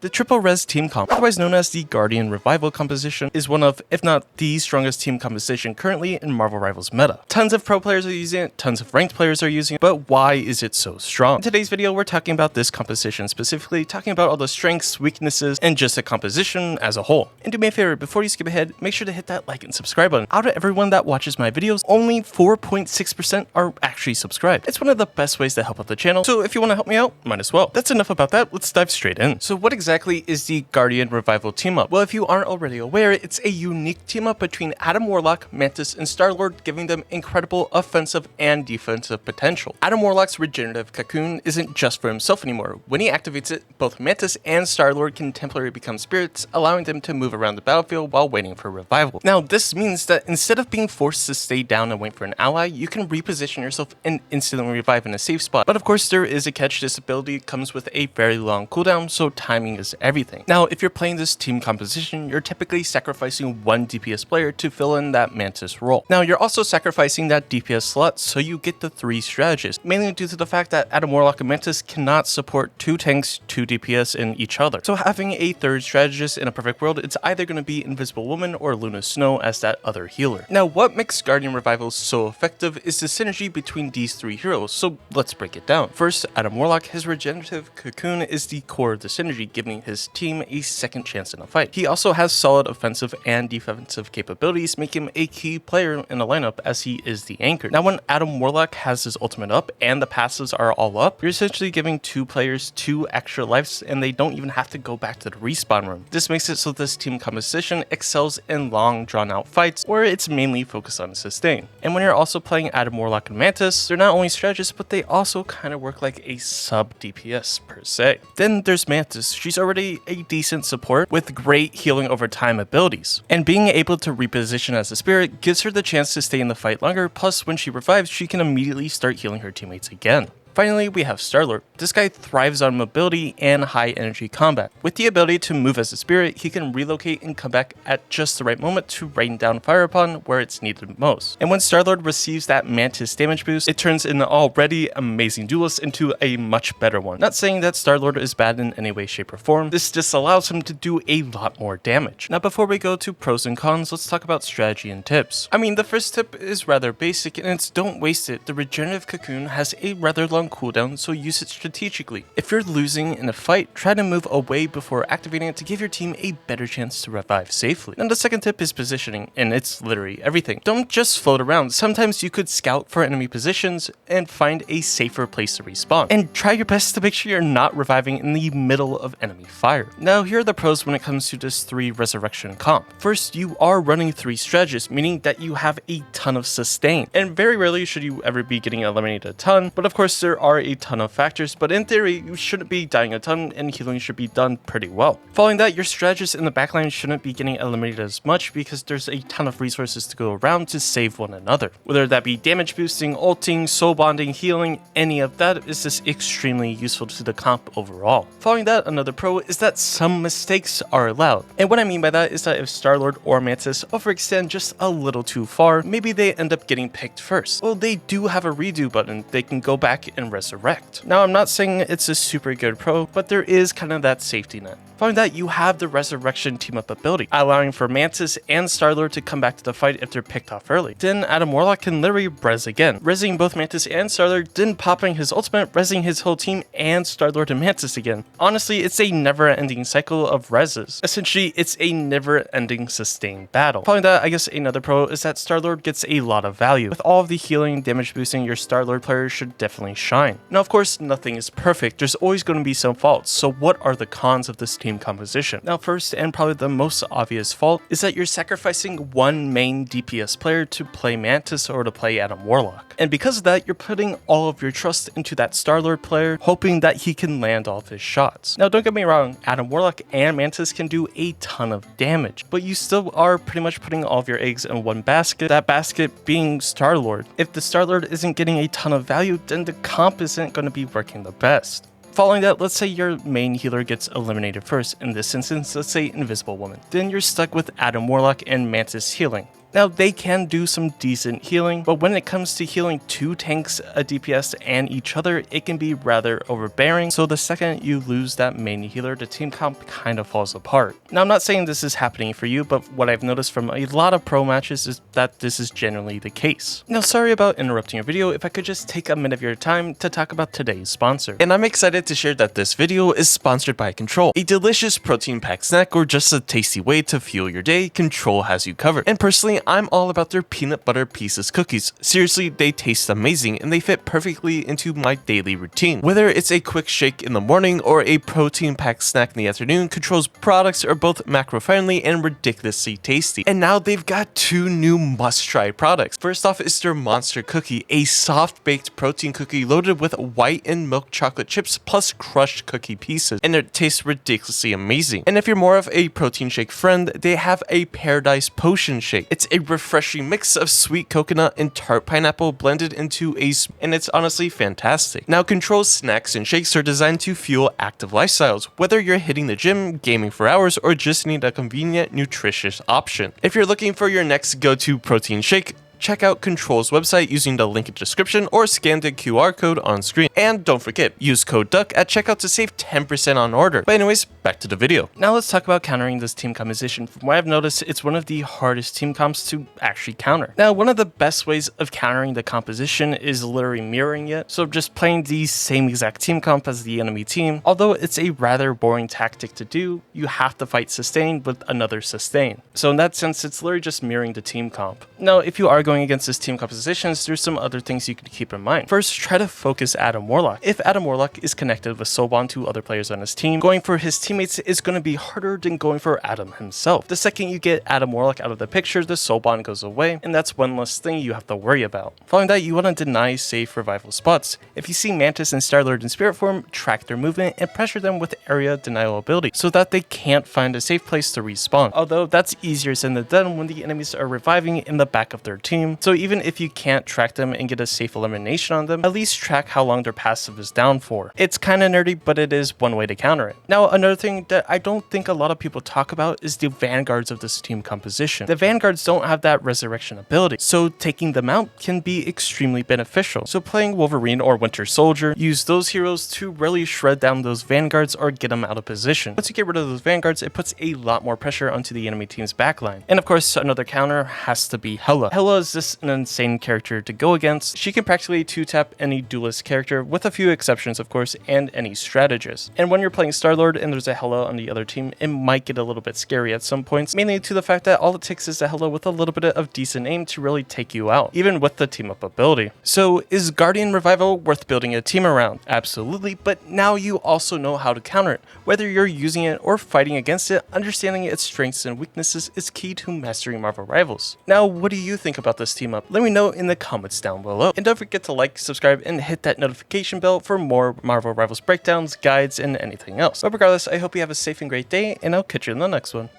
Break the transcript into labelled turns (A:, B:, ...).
A: The triple res team comp, otherwise known as the Guardian Revival composition, is one of, if not the strongest team composition currently in Marvel Rivals meta. Tons of pro players are using it, tons of ranked players are using it, but why is it so strong? In today's video, we're talking about this composition specifically, talking about all the strengths, weaknesses, and just the composition as a whole. And do me a favor, before you skip ahead, make sure to hit that like and subscribe button. Out of everyone that watches my videos, only 4.6% are actually subscribed. It's one of the best ways to help out the channel, so if you want to help me out, might as well. That's enough about that, let's dive straight in. So what exactly is the Guardian Revival team-up? Well, if you aren't already aware, it's a unique team-up between Adam Warlock, Mantis, and Star-Lord, giving them incredible offensive and defensive potential. Adam Warlock's regenerative cocoon isn't just for himself anymore. When he activates it, both Mantis and Star-Lord can temporarily become spirits, allowing them to move around the battlefield while waiting for revival. Now, this means that instead of being forced to stay down and wait for an ally, you can reposition yourself and instantly revive in a safe spot. But of course, there is a catch. This ability comes with a very long cooldown, so timing is everything. Now, if you're playing this team composition, you're typically sacrificing one DPS player to fill in that Mantis role. Now, you're also sacrificing that DPS slot so you get the 3 strategists, mainly due to the fact that Adam Warlock and Mantis cannot support 2 tanks, 2 DPS in each other. So having a 3rd strategist in a perfect world, it's either going to be Invisible Woman or Luna Snow as that other healer. Now, what makes Guardian Revival so effective is the synergy between these 3 heroes, so let's break it down. First, Adam Warlock, his regenerative cocoon is the core of the synergy, giving his team a second chance in a fight. He also has solid offensive and defensive capabilities, making him a key player in the lineup as he is the anchor. Now, when Adam Warlock has his ultimate up and the passives are all up, you're essentially giving 2 players 2 extra lives and they don't even have to go back to the respawn room. This makes it so this team composition excels in long drawn out fights where it's mainly focused on sustain. And when you're also playing Adam Warlock and Mantis, they're not only strategists, but they also kind of work like a sub DPS per se. Then there's Mantis. She's already a decent support with great healing over time abilities, and being able to reposition as a spirit gives her the chance to stay in the fight longer, plus when she revives she can immediately start healing her teammates again. Finally, we have Star-Lord. This guy thrives on mobility and high energy combat. With the ability to move as a spirit, he can relocate and come back at just the right moment to rain down fire upon where it's needed most. And when Star-Lord receives that Mantis damage boost, it turns an already amazing duelist into a much better one. Not saying that Star-Lord is bad in any way, shape, or form, this just allows him to do a lot more damage. Now, before we go to pros and cons, let's talk about strategy and tips. I mean, the first tip is rather basic and it's don't waste it. The regenerative cocoon has a rather long cooldown, so use it strategically. If you're losing in a fight, try to move away before activating it to give your team a better chance to revive safely. Now, the second tip is positioning, and it's literally everything. Don't just float around. Sometimes you could scout for enemy positions and find a safer place to respawn. And try your best to make sure you're not reviving in the middle of enemy fire. Now, here are the pros when it comes to this 3 resurrection comp. First, you are running 3 strategists, meaning that you have a ton of sustain. And very rarely should you ever be getting eliminated a ton, but of course there are a ton of factors, but in theory you shouldn't be dying a ton and healing should be done pretty well. Following that, your strategists in the backline shouldn't be getting eliminated as much because there's a ton of resources to go around to save one another. Whether that be damage boosting, ulting, soul bonding, healing, any of that is just extremely useful to the comp overall. Following that, another pro is that some mistakes are allowed. And what I mean by that is that if Star-Lord or Mantis overextend just a little too far, maybe they end up getting picked first. Well, they do have a redo button. They can go back and resurrect. Now, I'm not saying it's a super good pro, but there is kind of that safety net. Following that, you have the resurrection team-up ability, allowing for Mantis and Star-Lord to come back to the fight if they're picked off early. Then Adam Warlock can literally res again, resing both Mantis and Star-Lord, then popping his ultimate, resing his whole team and Star-Lord and Mantis again. Honestly, it's a never-ending cycle of reses. Essentially, it's a never-ending sustained battle. Following that, I guess another pro is that Star-Lord gets a lot of value. With all of the healing, damage boosting, your Star-Lord player should definitely shine. Now, of course, nothing is perfect. There's always going to be some faults. So what are the cons of this team composition? Now, first and probably the most obvious fault is that you're sacrificing one main DPS player to play Mantis or to play Adam Warlock. And because of that, you're putting all of your trust into that Star-Lord player, hoping that he can land all of his shots. Now, don't get me wrong, Adam Warlock and Mantis can do a ton of damage, but you still are pretty much putting all of your eggs in one basket, that basket being Star-Lord. If the Star-Lord isn't getting a ton of value, then the comp isn't going to be working the best. Following that, let's say your main healer gets eliminated first. In this instance, let's say Invisible Woman. Then you're stuck with Adam Warlock and Mantis healing. Now they can do some decent healing, but when it comes to healing 2 tanks, a DPS, and each other, it can be rather overbearing, so the second you lose that main healer, the team comp kind of falls apart. Now I'm not saying this is happening for you, but what I've noticed from a lot of pro matches is that this is generally the case. Now sorry about interrupting your video, if I could just take a minute of your time to talk about today's sponsor.
B: And I'm excited to share that this video is sponsored by Control, a delicious protein packed snack or just a tasty way to fuel your day. Control has you covered. And personally, I'm all about their peanut butter pieces cookies. Seriously, they taste amazing and they fit perfectly into my daily routine. Whether it's a quick shake in the morning or a protein packed snack in the afternoon, Control's products are both macro friendly and ridiculously tasty. And now they've got 2 new must try products. First off is their Monster Cookie, a soft baked protein cookie loaded with white and milk chocolate chips plus crushed cookie pieces, and it tastes ridiculously amazing. And if you're more of a protein shake friend, they have a Paradise Potion Shake. It's a refreshing mix of sweet coconut and tart pineapple blended into and it's honestly fantastic. Now Control's snacks and shakes are designed to fuel active lifestyles, whether you're hitting the gym, gaming for hours, or just need a convenient, nutritious option. If you're looking for your next go-to protein shake, check out Control's website using the link in the description or scan the QR code on screen. And don't forget, use code DUCK at checkout to save 10% on order. But anyways, back to the video.
A: Now let's talk about countering this team composition. From what I've noticed, it's one of the hardest team comps to actually counter. Now, one of the best ways of countering the composition is literally mirroring it. So just playing the same exact team comp as the enemy team. Although it's a rather boring tactic to do, you have to fight sustain with another sustain. So in that sense, it's literally just mirroring the team comp. Now, if you are going against this team compositions, there's some other things you can keep in mind. First, try to focus Adam Warlock. If Adam Warlock is connected with Soul Bond to other players on his team, going for his teammates is going to be harder than going for Adam himself. The second you get Adam Warlock out of the picture, the Soul Bond goes away, and that's one less thing you have to worry about. Following that, you want to deny safe revival spots. If you see Mantis and Star-Lord in spirit form, track their movement and pressure them with area denial ability so that they can't find a safe place to respawn. Although that's easier said than done when the enemies are reviving in the back of their team. So even if you can't track them and get a safe elimination on them, at least track how long their passive is down for. It's kind of nerdy, but it is one way to counter it. Now, another thing that I don't think a lot of people talk about is the vanguards of this team composition. The vanguards don't have that resurrection ability, so taking them out can be extremely beneficial. So playing Wolverine or Winter Soldier, use those heroes to really shred down those vanguards or get them out of position. Once you get rid of those vanguards, it puts a lot more pressure onto the enemy team's backline. And of course, another counter has to be Hela. Hela is just an insane character to go against. She can practically 2-tap any duelist character, with a few exceptions of course, and any strategist. And when you're playing Star-Lord and there's a Hela on the other team, it might get a little bit scary at some points, mainly to the fact that all it takes is a Hela with a little bit of decent aim to really take you out, even with the team up ability. So is Guardian Revival worth building a team around? Absolutely, but now you also know how to counter it. Whether you're using it or fighting against it, understanding its strengths and weaknesses is key to mastering Marvel Rivals. Now, what do you think about this team up? Let me know in the comments down below. And don't forget to like, subscribe, and hit that notification bell for more Marvel Rivals breakdowns, guides, and anything else. But regardless, I hope you have a safe and great day, and I'll catch you in the next one.